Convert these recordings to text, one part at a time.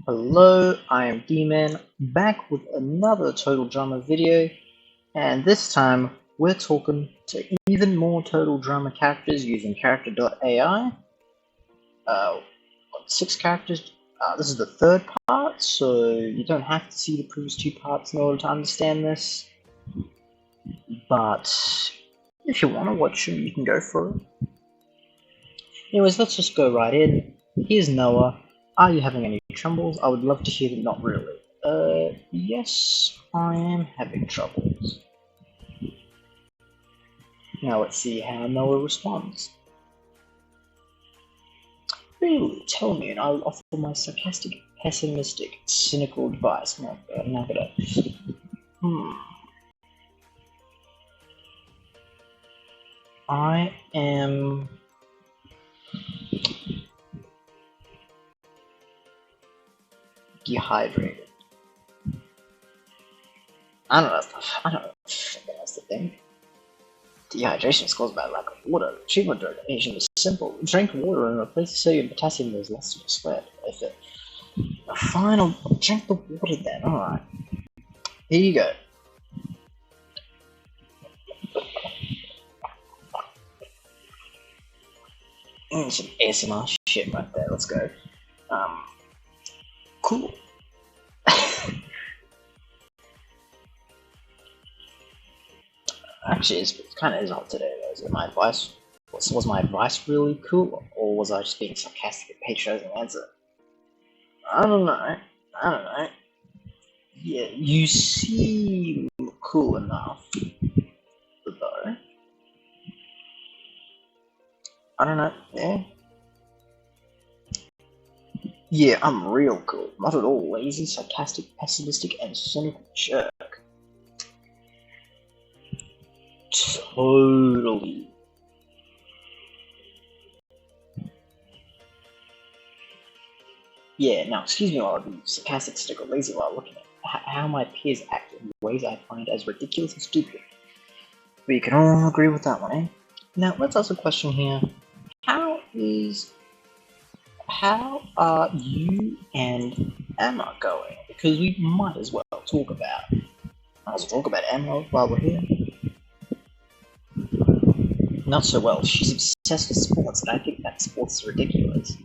Hello, I am D-Man, back with another Total Drama video, and this time we're talking to even more Total Drama characters using Character.AI. 6 characters. This is the third part, so you don't have to see the previous 2 parts in order to understand this. But if you want to watch them, you can go for it. Anyways, let's just go right in. Here's Noah. Are you having any troubles? I would love to hear that not really. Yes, I am having troubles. Now let's see how Noah responds. Really, tell me and I'll offer my sarcastic, pessimistic, cynical advice. No, now that I am dehydrated. I don't know that's the thing. Dehydration is caused by lack of water. The treatment during aging is simple. Drink water and replace the sodium and potassium that is lost in your sweat. Fine, I'll drink the water then. Alright. Here you go. Some ASMR shit right there. Let's go. Cool. Actually, it kind of is on today, though. Is it my advice? Was my advice really cool, or was I just being sarcastic and patronizing answer? I don't know. Yeah, you seem cool enough, though. I don't know. Yeah, I'm real cool. Not at all lazy, sarcastic, pessimistic, and cynical jerk. Totally. Yeah, now excuse me while I be sarcastic, cynical, lazy while looking at how my peers act in ways I find as ridiculous and stupid. We can all agree with that one, eh? Now let's ask a question here. How are you and Emma going? Because we might as well talk about Emma while we're here. Not so well. She's obsessed with sports, and I think that sports is ridiculous.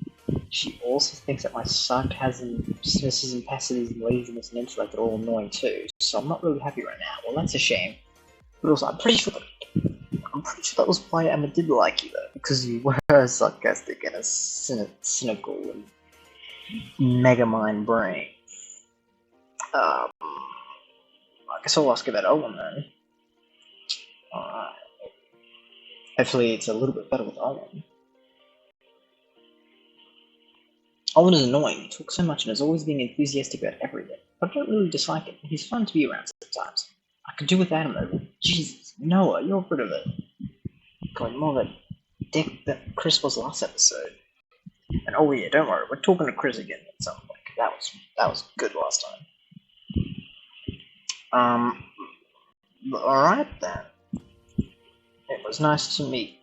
She also thinks that my sarcasm, cynicism, pessimism, laziness, and intellect are all annoying too, so I'm not really happy right now. Well, that's a shame. But also, I'm pretty sure that was why Emma did like you, though, because you were sarcastic and a cynical and mega mind brain. I guess I'll ask about Owen then. Alright. Hopefully it's a little bit better with Owen. Owen is annoying. He talks so much and is always being enthusiastic about everything. But I don't really dislike him. He's fun to be around sometimes. I could do without him though. Jesus, Noah, you're rid of it. God, more of a dick than Chris was last episode. And oh yeah, don't worry, we're talking to Chris again at some point. That was good last time. Alright then. It was nice to meet.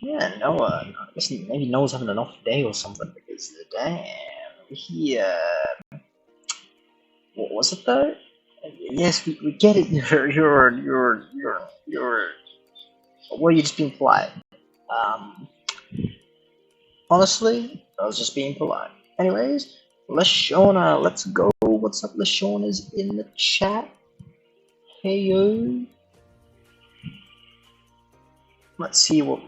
Yeah, Noah. I guess maybe Noah's having an off day or something because damn, what was it though? Yes, we get it. You're. Well, you're just being polite. Honestly, I was just being polite. Anyways, Leshawna, let's go. What's up, Leshawna's in the chat. Hey yo. Let's see what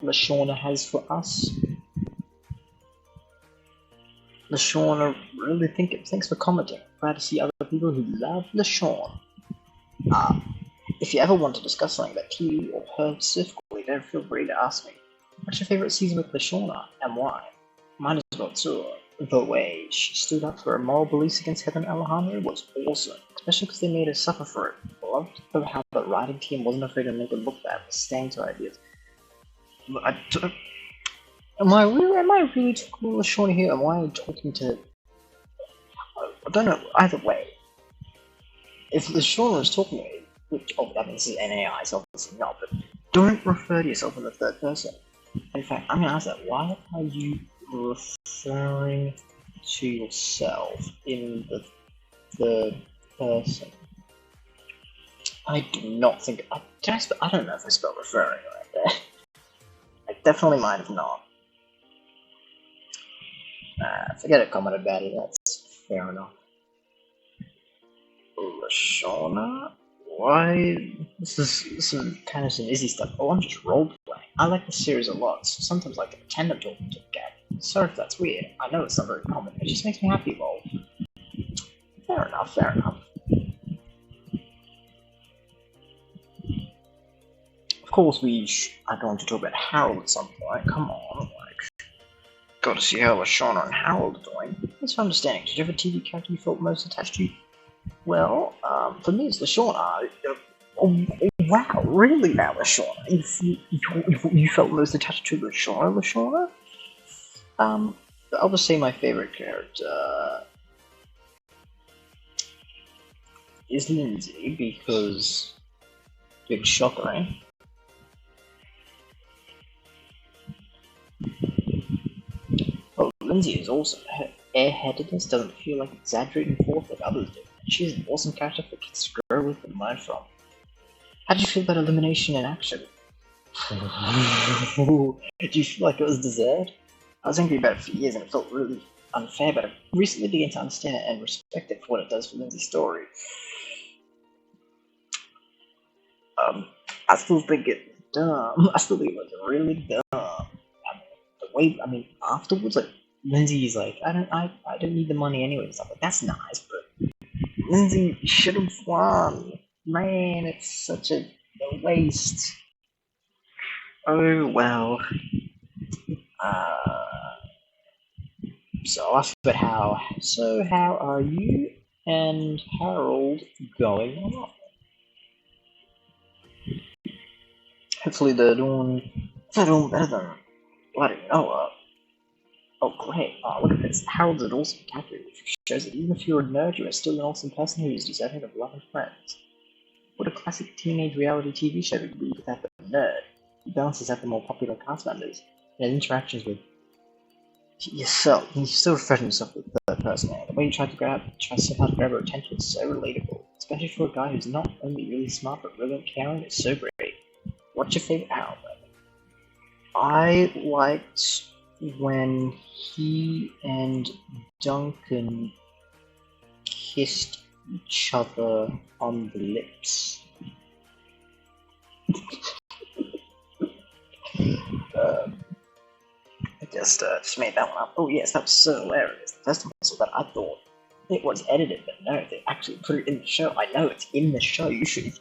Leshawna has for us. Leshawna, really thanks for commenting. Glad to see other people who love Leshawna. If you ever want to discuss something about TV or her specifically, don't feel free to ask me. What's your favorite season with Leshawna and why? Mine as well too. The way she stood up for her moral beliefs against Heather and Alejandro was awesome, especially because they made her suffer for it. I loved how the writing team wasn't afraid to make her look bad for staying to ideas. Am I really talking to Leshawna here? Am I talking to... I don't know, either way. If Leshawna is talking to me, which, I mean, this is NAI, so obviously not, but don't refer to yourself in the third person. In fact, I'm gonna ask that, why are you referring to yourself in the person. I do not think. I don't know if I spelled referring right there. I definitely might have not. Forget a comment about it, that's fair enough. Leshawna? Why? This is kind of some easy stuff. Oh, I'm just role playing. I like the series a lot, so sometimes I can pretend I'm talking to a cat. Sorry if that's weird. I know it's not very common. It just makes me happy, lol. Fair enough, fair enough. Of course, we are going to talk about Harold at some point. Come on, like, gotta see how Leshawna and Harold are doing. Thanks for understanding. Did you have a TV character you felt most attached to? Well, for me, it's Leshawna. Oh, wow, really now, Leshawna? You felt most attached to Leshawna? I'll just say my favorite character is Lindsay, because big shocker, right? Oh, Lindsay is awesome. Her airheadedness doesn't feel like exaggerating forth like others do. She's an awesome character for kids to grow with and learn from. How did you feel about elimination in action? Did you feel like it was deserved? I was angry about it for years and it felt really unfair, but I recently began to understand it and respect it for what it does for Lindsay's story. I still think it's dumb. I still think it was really dumb. Afterwards, like, Lindsay's like, I don't need the money anyway and stuff. Like, that's nice, but Lindsay should have won. Man, it's such a waste. Oh well. So I asked about how. So how are you and Harold going along? Hopefully they're doing better than bloody Noah. Oh great! Oh look at this. Harold's an awesome character, which shows that even if you're a nerd, you are still an awesome person who is deserving of love and friends. What a classic teenage reality TV show would be without the nerd. He balances out the more popular cast members and his interactions with yourself. You still refer to yourself with the third person. The way you try so hard to grab her attention is so relatable, especially for a guy who's not only really smart but really caring. It's so great. What's your favorite Harold moment? I liked when he and Duncan kissed each other on the lips. I just made that one up. Oh yes, that was so hilarious. The first time I saw that, I thought it was edited, but no, they actually put it in the show. I know it's in the show. It's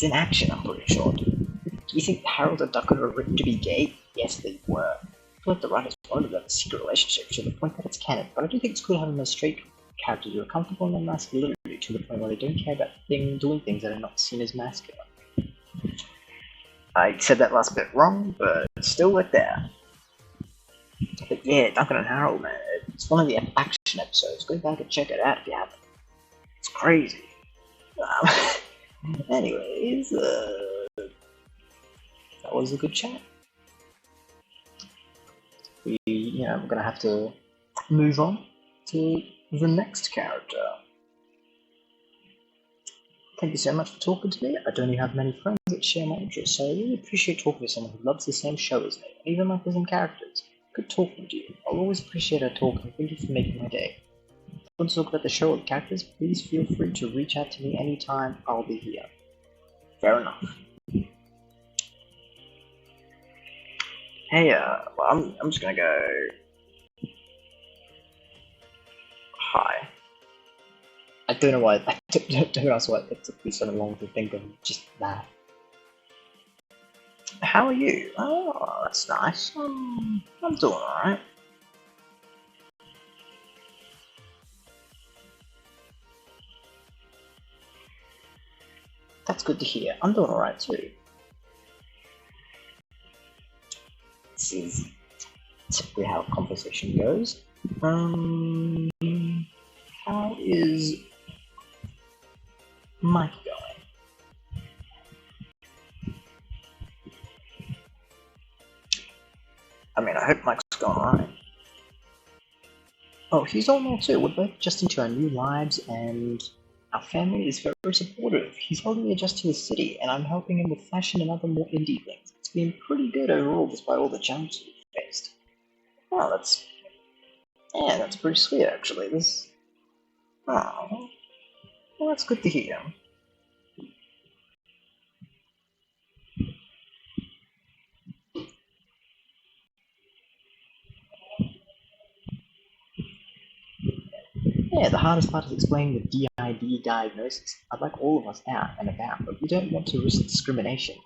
in action, I'm pretty sure. Do you think Harold and Duncan were written to be gay? Yes, they were. I feel like the writers wanted them a secret relationship to the point that it's canon, but I do think it's cool having those straight characters who are comfortable in their masculinity to the point where they don't care about doing things that are not seen as masculine. I said that last bit wrong, but still like that. But yeah, Duncan and Harold, man, it's one of the action episodes. Go back and check it out if you haven't. It's crazy. Anyways, that was a good chat. We're gonna have to move on to the next character. Thank you so much for talking to me. I don't even have many friends that share my interests, so I really appreciate talking to someone who loves the same show as me, and even like the same characters. Good talking to you. I'll always appreciate our talk, and thank you for making my day. If you want to talk about the show or the characters, please feel free to reach out to me anytime. I'll be here. Fair enough. Hey, well, I'm just gonna go. Hi. I don't know why. I don't know why it took me so long to think of just that. How are you? Oh, that's nice. I'm doing alright. That's good to hear. I'm doing alright too. This is typically how a conversation goes. How is Mike going? I mean, I hope Mike's going alright. Oh, he's all well too. We're both adjusting to our new lives, and our family is very supportive. He's helping me adjust to the city, and I'm helping him with fashion and other more indie things. It's been pretty good overall, despite all the challenges we've faced. Oh, that's pretty sweet actually. Oh, well, that's good to hear. Yeah, the hardest part is explaining the DID diagnosis. I'd like all of us out and about, but we don't want to risk discrimination.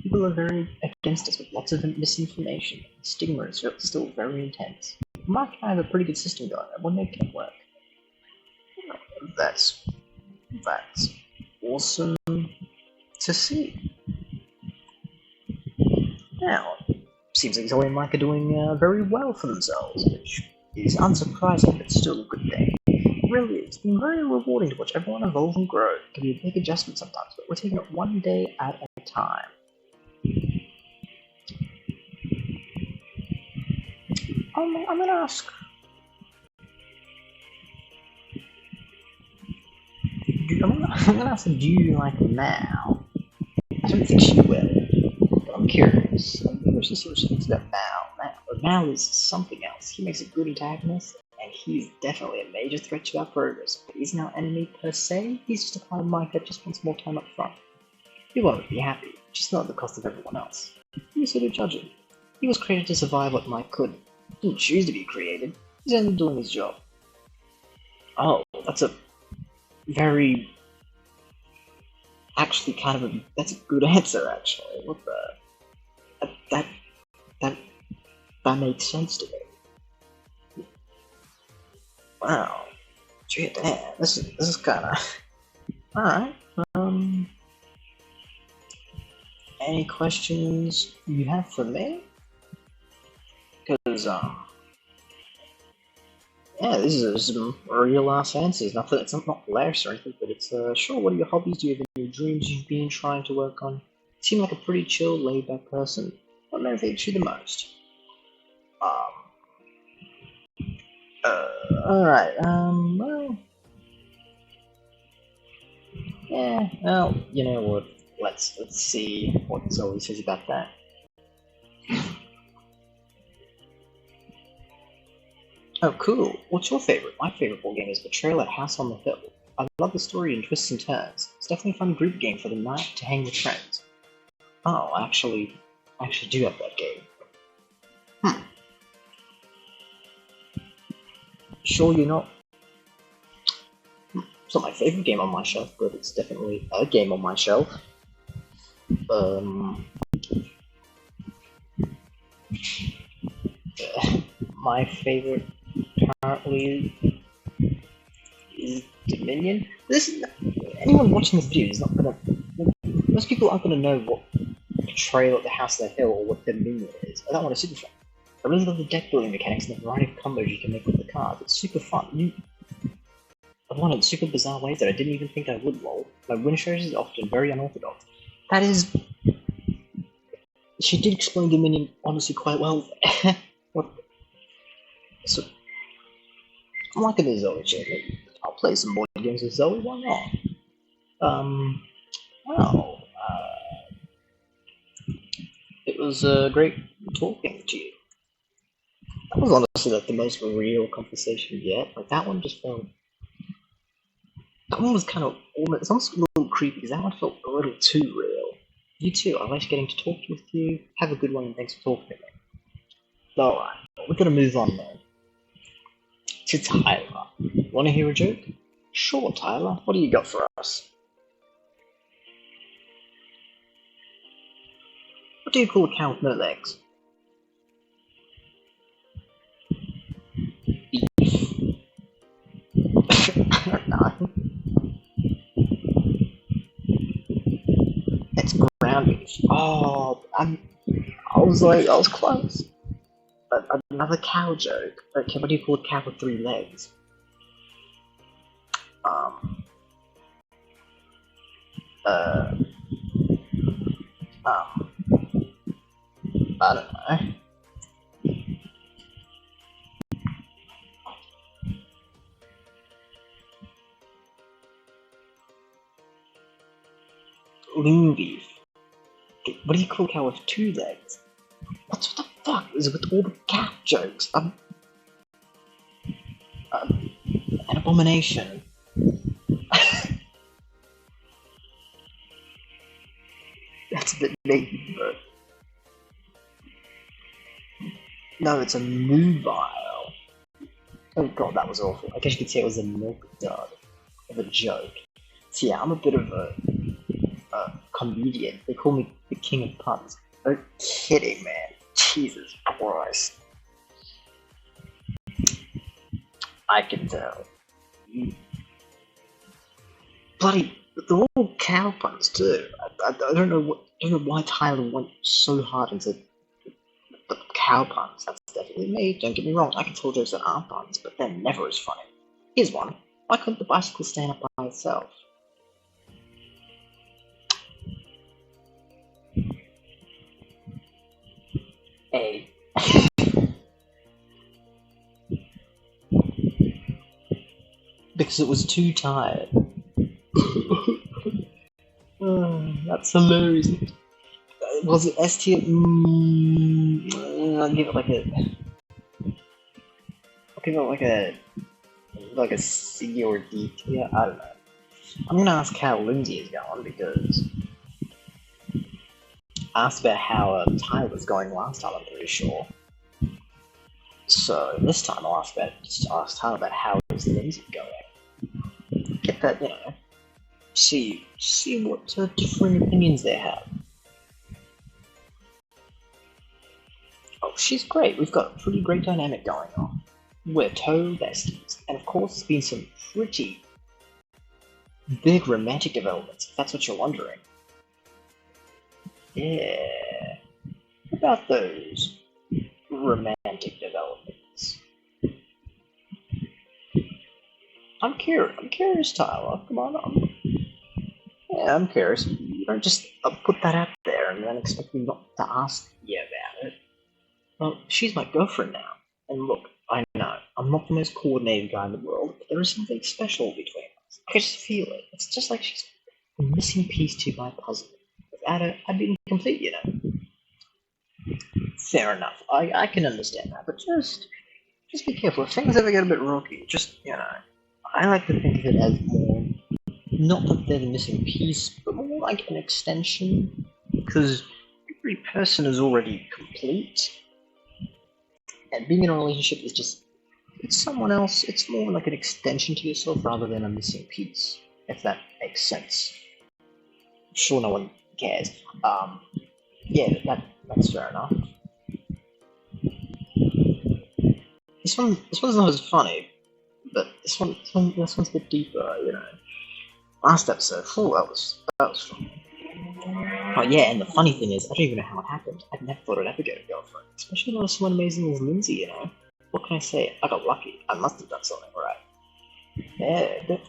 People are very against us with lots of misinformation. The stigma is still very intense. Mark and I have a pretty good system going, and we'll make it work. That's awesome to see. Now, seems like Zoey and Mike are doing very well for themselves, which is unsurprising, but still a good thing. Really, it's been very rewarding to watch everyone evolve and grow. It can be a big adjustment sometimes, but we're taking it one day at a time. I'm gonna ask. I'm gonna ask her, do you like Mal? I don't think she will, but I'm curious. I'm curious to see what she thinks about Mal. Mal is something else. He makes a good antagonist, and he's definitely a major threat to our progress, but he's not our enemy per se. He's just a part of Mike that just wants more time up front. He won't be happy, just not at the cost of everyone else. You sort of judge him. He was created to survive what Mike couldn't. He didn't choose to be created. He's only doing his job. Oh, that's a very... Actually, that's a good answer, actually. What the... That makes sense to me. Wow. Gee, damn, this is kinda... Alright, any questions you have for me? Because, yeah, this is some real ass answers. Nothing, it's not hilarious or anything, but it's, sure, what are your hobbies? Do you have any dreams you've been trying to work on? You seem like a pretty chill, laid back person. What motivates you the most? Alright, well... Yeah, well, you know what? Let's see what Zoey says about that. Oh, cool. What's your favorite? My favorite board game is Betrayal at House on the Hill. I love the story and twists and turns. It's definitely a fun group game for the night to hang with friends. Oh, I actually do have that game. Sure you're not... It's not my favorite game on my shelf, but it's definitely a game on my shelf. My favorite currently is Dominion. Anyone watching this video is not gonna... Most people aren't gonna know what Betrayal at the House on the Hill or what Dominion is. I don't want to super fun. I really love the deck building mechanics and the variety of combos you can make with the cards. It's super fun. I've won in super bizarre ways that I didn't even think I would, lol. My win shares is often very unorthodox. That is... She did explain Dominion honestly quite well. What? So, I'm liking the Zoey shit. I'll play some board games with Zoey, why not? Well, it was great talking to you. That was honestly like the most real conversation yet. Like that one just felt... That one was kind of almost... It's almost a little creepy because that one felt a little too real. You too, I like getting to talk with you. Have a good one and thanks for talking to me. Alright, we're gonna move on now. To Tyler. Wanna hear a joke? Sure, Tyler. What do you got for us? What do you call a cow with no legs? Beef. I don't know. It's ground beef. Oh, I was close. Another cow joke. Okay, what do you call a cow with 3 legs? I don't know. lean beef. What do you cook cow with 2 legs? What the fuck is it with all the cat jokes? An abomination. That's a bit mean, but... No, it's a mobile. Oh god, that was awful. I guess you could say it was a milk dud of a joke. So yeah, I'm a bit of a comedian. They call me the king of puns. Oh, kidding, man. Jesus Christ. I can tell. Bloody, they're all cow puns too. I don't know why Tyler went so hard into the cow puns. That's definitely me. Don't get me wrong. I can tell jokes that aren't puns, but they're never as funny. Here's one. Why couldn't the bicycle stand up by itself? A. Because it was too tired. Oh, that's hilarious. Was it S tier? I'll give it like a. I'll give it like a C or D tier. I don't know. I'm gonna ask how Lindsay is going because I asked about how Tyler was going last time. I'm pretty sure. So this time I'll ask Tyler about how is Lindsay going. Get that, you know. See what different opinions they have. Oh, she's great. We've got a pretty great dynamic going on. We're total besties, and of course, there's been some pretty big romantic developments. If that's what you're wondering. Yeah. What about those romantic developments? I'm curious, Tyler. Come on. Yeah, I'm curious. You don't just put that out there and then expect me not to ask you about it. Well, she's my girlfriend now. And look, I know, I'm not the most coordinated guy in the world, but there is something special between us. I just feel it. It's just like she's a missing piece to my puzzle. Without her, I'd be incomplete, you know. Fair enough. I can understand that, but just be careful. If things ever get a bit rocky, just, you know, I like to think of it as more, not that they're the missing piece, but more like an extension, because every person is already complete, and being in a relationship is just, it's someone else, it's more like an extension to yourself rather than a missing piece, if that makes sense. I'm sure no one cares. Yeah, that's fair enough. This one's not as funny, but this one's a bit deeper, you know. Last episode, that was fun. Oh yeah, and the funny thing is, I don't even know how it happened. I'd never thought I'd ever get a girlfriend, especially not someone amazing as Lindsay, you know. What can I say? I got lucky. I must have done something right. Yeah, but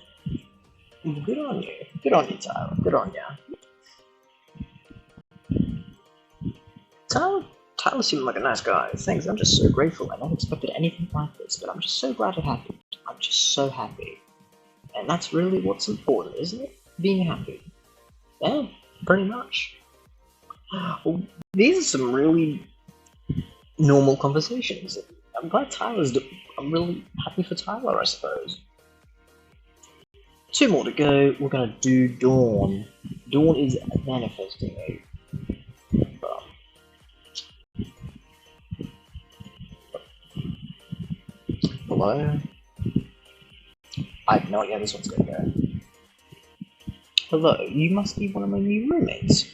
good on you. Good on you, Tyler. Good on you. Tyler seemed like a nice guy. Thanks, I'm just so grateful. I never expected anything like this, but I'm just so glad it happened. I'm just so happy. And that's really what's important, isn't it? Being happy. Yeah, pretty much. Well, these are some really normal conversations. I'm glad I'm really happy for Tyler, I suppose. 2 more to go. We're gonna do Dawn. Dawn is manifesting me. Hello? I have no idea how this one's gonna go. Hello, you must be one of my new roommates.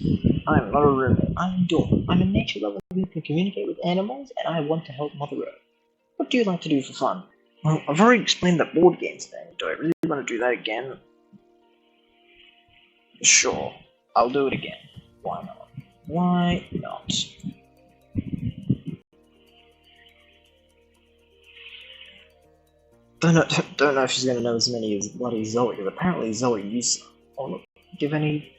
I'm not a roommate, I'm Dawn. I'm a nature lover who can communicate with animals, and I want to help Mother Earth. What do you like to do for fun? Well, I've already explained that board games thing. Do I really want to do that again? Sure, I'll do it again. Why not? Why not? Don't know if she's gonna know as many as bloody Zoey, but apparently Zoey used some. Oh look, do you have any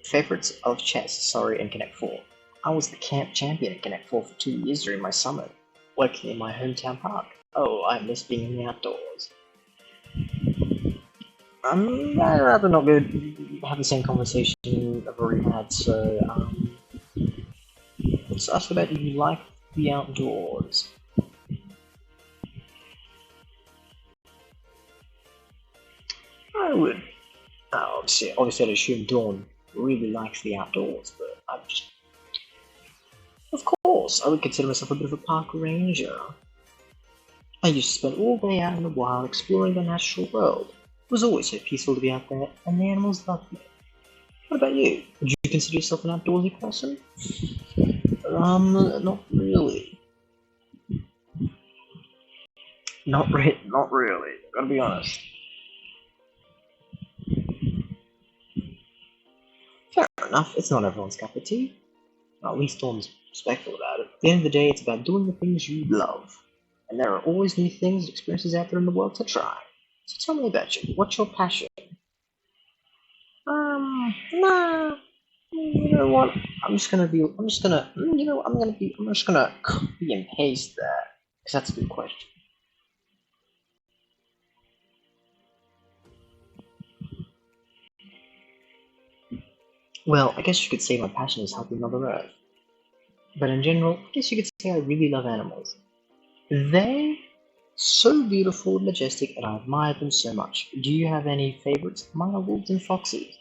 favorites of chess? Sorry, in Connect 4. I was the camp champion in Connect 4 for 2 years during my summer, working in my hometown park. Oh, I miss being in the outdoors. I'd rather not go have the same conversation I've already had, so, let's ask about you like the outdoors. I would, obviously I'd assume Dawn really likes the outdoors, but of course, I would consider myself a bit of a park ranger. I used to spend all day out in the wild exploring the natural world. It was always so peaceful to be out there, and the animals loved me. What about you? Would you consider yourself an outdoorsy person? Not really. Not really. Gotta be honest. Fair enough, it's not everyone's cup of tea. Well, at least Dawn's respectful about it. At the end of the day, it's about doing the things you love. And there are always new things and experiences out there in the world to try. So tell me about you. What's your passion? Nah. You know what? I'm just gonna copy and paste that. Because that's a good question. Well, I guess you could say my passion is helping Mother Earth. But in general, I guess you could say I really love animals. They're so beautiful and majestic, and I admire them so much. Do you have any favorites? Mine are wolves and foxes.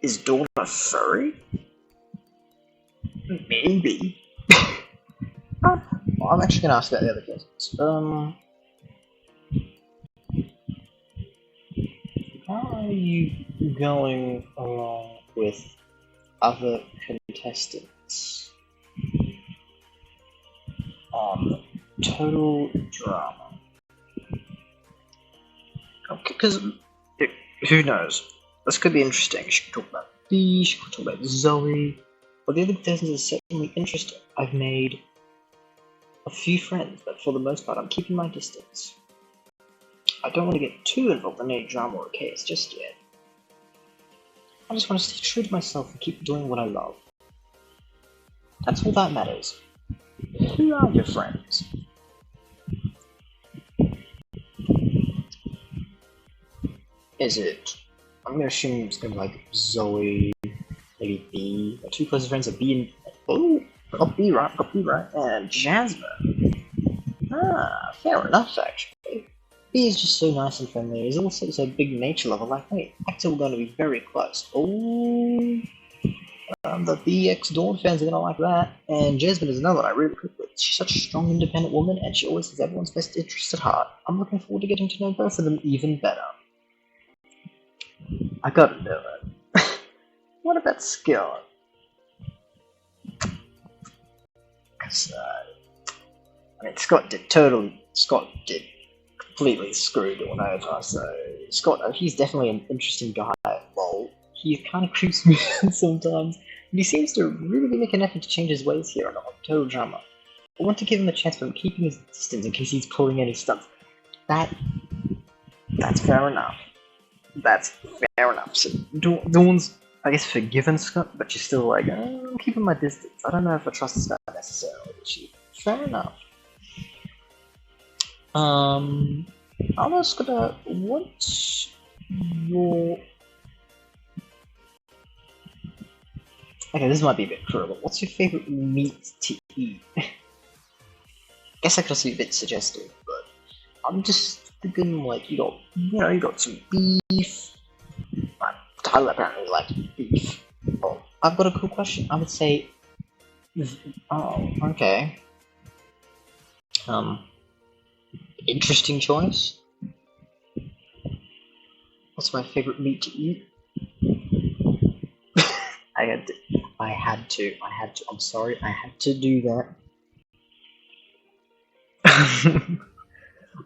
Is Dawn a furry? Maybe. Well, I'm actually going to ask about the other cases. How are you going along with other contestants on Total Drama? Because who knows? This could be interesting. She could talk about B, she could talk about Zoey. Well, the other contestants are certainly interesting. I've made a few friends, but for the most part, I'm keeping my distance. I don't want to get too involved in any drama or chaos just yet. I just want to stay true to myself and keep doing what I love. That's all that matters. Who are your friends? Is it? I'm gonna assume it's gonna be like Zoey, maybe B. My two closest friends are B and got B right, and Jasmine. Fair enough actually. B is just so nice and friendly. He's also so big nature lover like me. Actually, we're going to be very close. Oh, the BX Dawn fans are going to like that. And Jasmine is another one I really click with. She's such a strong, independent woman, and she always has everyone's best interests at heart. I'm looking forward to getting to know both of them even better. I gotta know it. What about Scott? Because, Scott did completely screwed Dawn over, so Scott, he's definitely an interesting guy. Well, he kind of creeps me out sometimes, but he seems to really make an effort to change his ways here on Total Drama. I want to give him a chance, but I'm keeping his distance in case he's pulling any stunts. That's fair enough. That's fair enough. So Dawn's, I guess, forgiven Scott, but she's still like, I'm keeping my distance. I don't know if I trust Scott necessarily. Fair enough. I'll ask about what's your... Okay, this might be a bit cruel, but what's your favorite meat to eat? Guess I could also be a bit suggestive, but I'm just thinking like, you got some beef. Tyler apparently likes beef. Oh, I've got a cool question. I would say, oh, okay. Interesting choice. What's my favorite meat to eat? I had to. I'm sorry, I had to do that.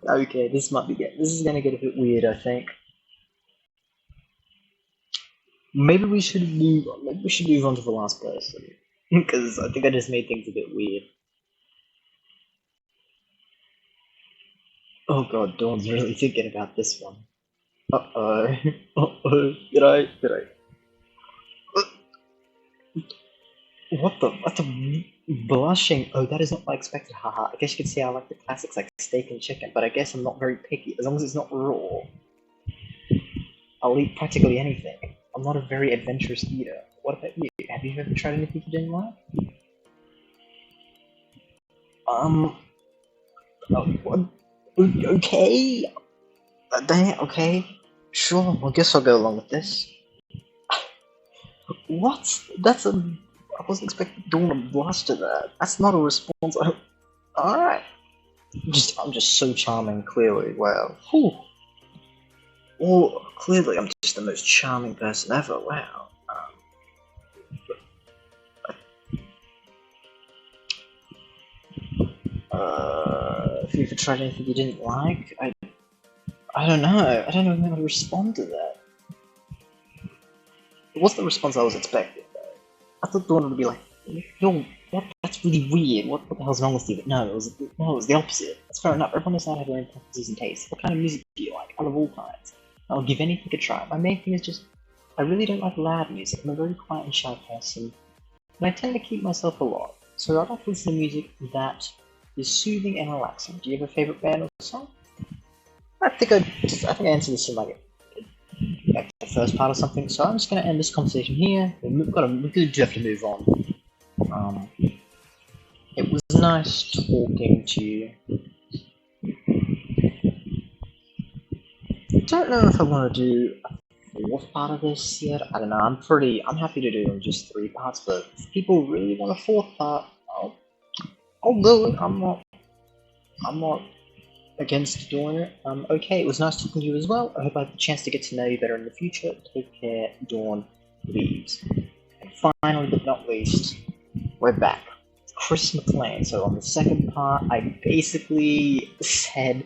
Okay, this is gonna get a bit weird, I think. Maybe we should move on to the last person. Because I think I just made things a bit weird. Oh god, Dawn's really thinking about this one. Uh-oh. Uh-oh. Did I? What the blushing? Oh, that is not what I expected, haha. I guess you could say I like the classics like steak and chicken, but I guess I'm not very picky, as long as it's not raw. I'll eat practically anything. I'm not a very adventurous eater. What about you? Have you ever tried anything you didn't like? What? Okay. Okay. Sure, I guess I'll go along with this. What? I wasn't expecting Dawn to blush to that. That's not a response. Alright. I'm just so charming, clearly. Wow. Whew. Well, clearly I'm just the most charming person ever. Wow. If you ever tried anything you didn't like, I don't know. I don't know how to respond to that. It wasn't the response I was expecting, though. I thought Dawn would be like, "Yo, what? That's really weird. What the hell's wrong with you?" But no, it was the opposite. That's fair enough. Everyone knows how to have their own preferences and tastes. What kind of music do you like? I love all kinds. I'll give anything a try. My main thing is just, I really don't like loud music. I'm a very quiet and shy person, and I tend to keep myself a lot. So I like to listen to music that is soothing and relaxing. Do you have a favorite band or song? I think I answered this in like the first part or something. So I'm just gonna end this conversation here. We do have to move on. It was nice talking to you. I don't know if I want to do a fourth part of this yet. I don't know. I'm happy to do just 3 parts, but if people really want a 4th part, I'll do it. I'm not against doing it. Okay, it was nice talking to you as well. I hope I have a chance to get to know you better in the future. Take care, Dawn leaves. And finally, but not least, we're back. Chris McLean. So on the second part, I basically said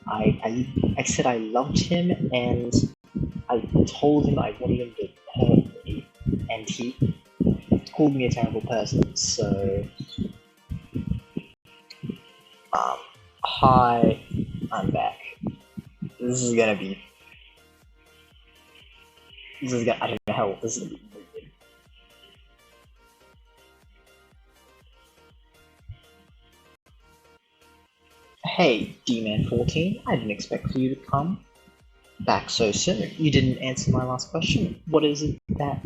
I said I loved him, and I told him I wanted him to hurt me, and he called me a terrible person. So, hi, I'm back. I don't know how this is gonna be weird. Hey, D-Man14, I didn't expect for you to come back so soon. You didn't answer my last question. What is it that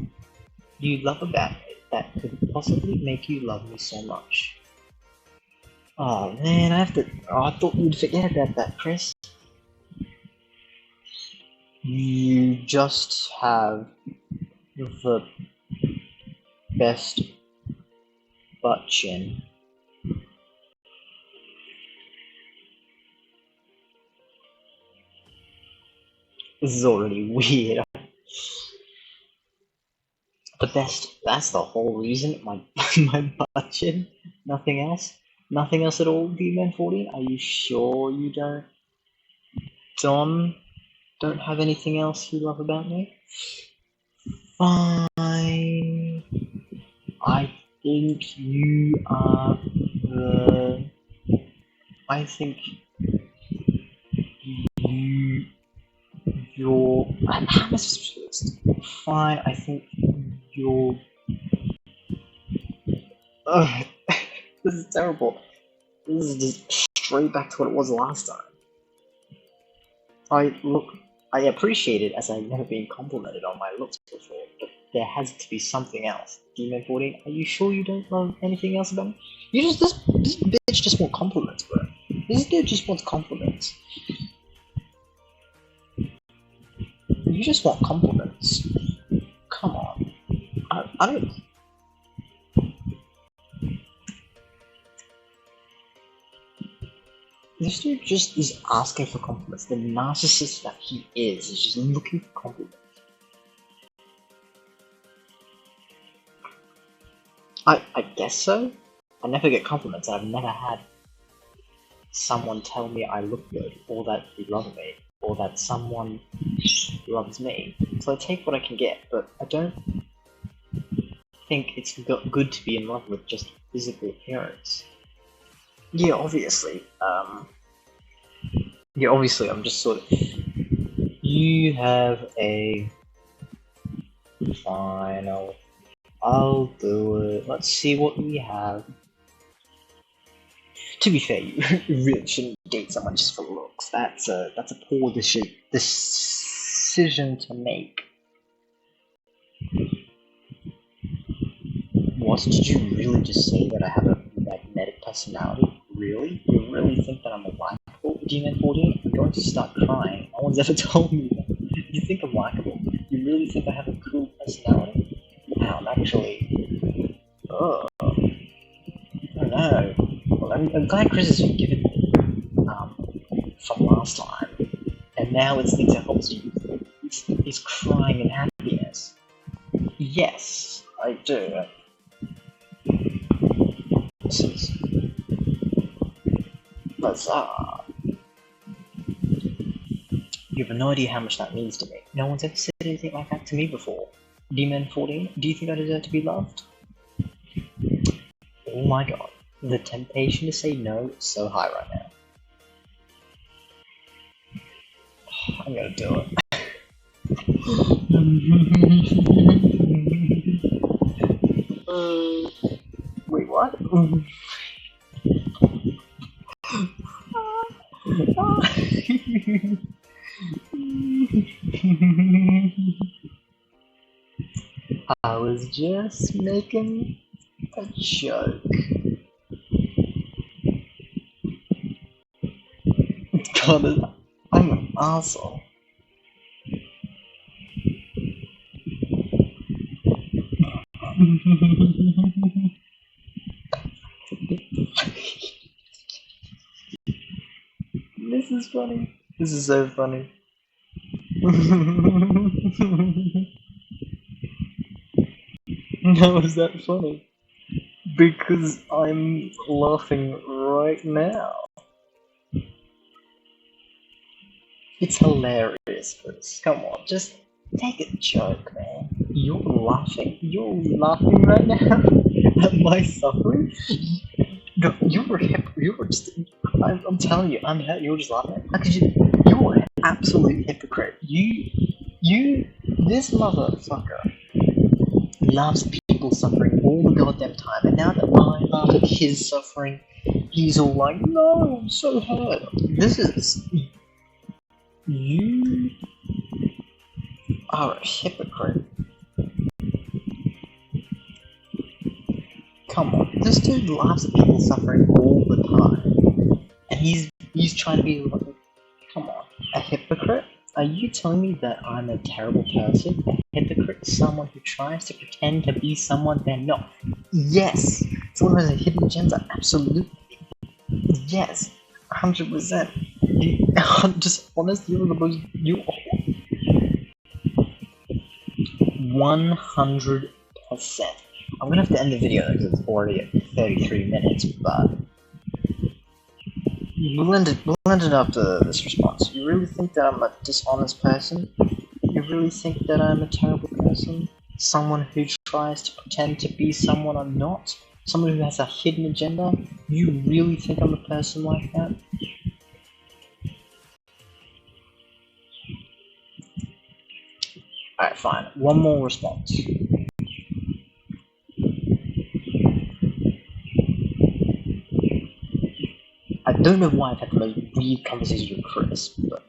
you love about me that could possibly make you love me so much? Oh man, I thought you'd forget about that, Chris. You just have the best butt chin. This is already weird. But that's the whole reason, my butt chin. Nothing else? Nothing else at all, D-Man14? Are you sure you don't have anything else you love about me? Fine. I think you are I think you're. How am I supposed to do this? Fine, I think you're. Ugh, this is terrible. This is just straight back to what it was last time. I appreciate it as I've never been complimented on my looks before, but there has to be something else. D-Man14, are you sure you don't love anything else about me? This bitch just wants compliments, bro. This dude just wants compliments. You just want compliments. Come on. I don't. This dude just is asking for compliments. The narcissist that he is just looking for compliments. I guess so. I never get compliments. I've never had someone tell me I look good, or that they love me, or that someone loves me. So I take what I can get, but I don't think it's good to be in love with just physical appearance. Yeah, obviously. I'm just sort of. You have a. Fine, I'll do it. Let's see what we have. To be fair, you really shouldn't date someone just for looks. That's a poor decision decision to make. What, did you really just say that I have a magnetic personality? Really? You really think that I'm likable? Demon14? I'm going to start crying. No one's ever told me that. You think I'm likable? You really think I have a cool personality? Wow, I'm actually... Oh. I don't know. Well, I'm glad Chris has forgiven me from last time. And now it's things that helps you. He's crying in happiness. Yes, I do. This is bizarre. You have no idea how much that means to me. No one's ever said anything like that to me before. Demon14, do you think I deserve to be loved? Oh my god. The temptation to say no is so high right now. I'm gonna do it. Wait, what? I was just making a joke. God, I'm an asshole. This is funny. This is so funny. How is that funny? Because I'm laughing right now. It's hilarious, Chris. Come on, just take a joke, man. You're laughing right now at my suffering? No, I'm telling you, you're just laughing. How could you're an absolute hypocrite. This motherfucker loves people suffering all the goddamn time, and now that I laugh at his suffering, he's all like, no, I'm so hurt. You are a hypocrite. Come on, this dude laughs at people suffering all the time, and he's trying to be like, come on, a hypocrite? Are you telling me that I'm a terrible person? A hypocrite is someone who tries to pretend to be someone they're not. Yes, someone who has a hidden agenda. Absolutely. Yes, 100%. I'm just honest. You're the most. You 100%. I'm gonna have to end the video because it's already at 33 minutes, but we'll end it after this response. You really think that I'm a dishonest person? You really think that I'm a terrible person? Someone who tries to pretend to be someone I'm not? Someone who has a hidden agenda? You really think I'm a person like that? Alright, fine. One more response. I don't know why I've had the most weird conversations with Chris, but...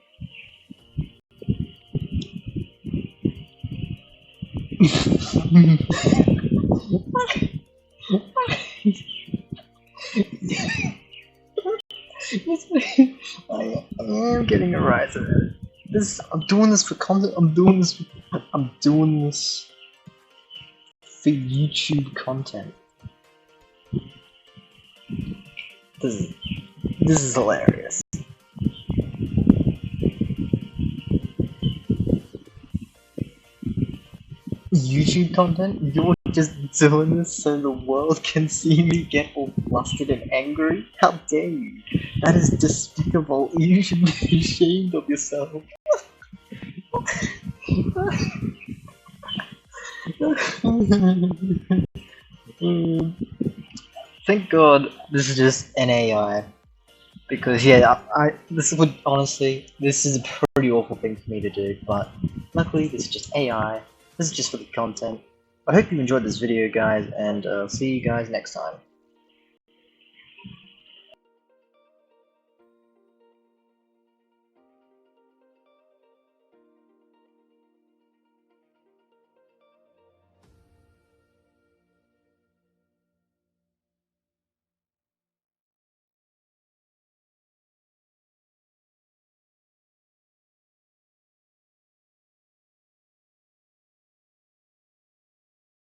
I am getting a rise of it. I'm doing this for content. I'm doing this for YouTube content. This is hilarious. YouTube content? You're just doing this so the world can see me get all flustered and angry? How dare you? That is despicable. You should be ashamed of yourself. Thank God this is just an AI. Because yeah, this is a pretty awful thing for me to do, but luckily this is just AI. This is just for the content. I hope you enjoyed this video, guys, and I'll see you guys next time.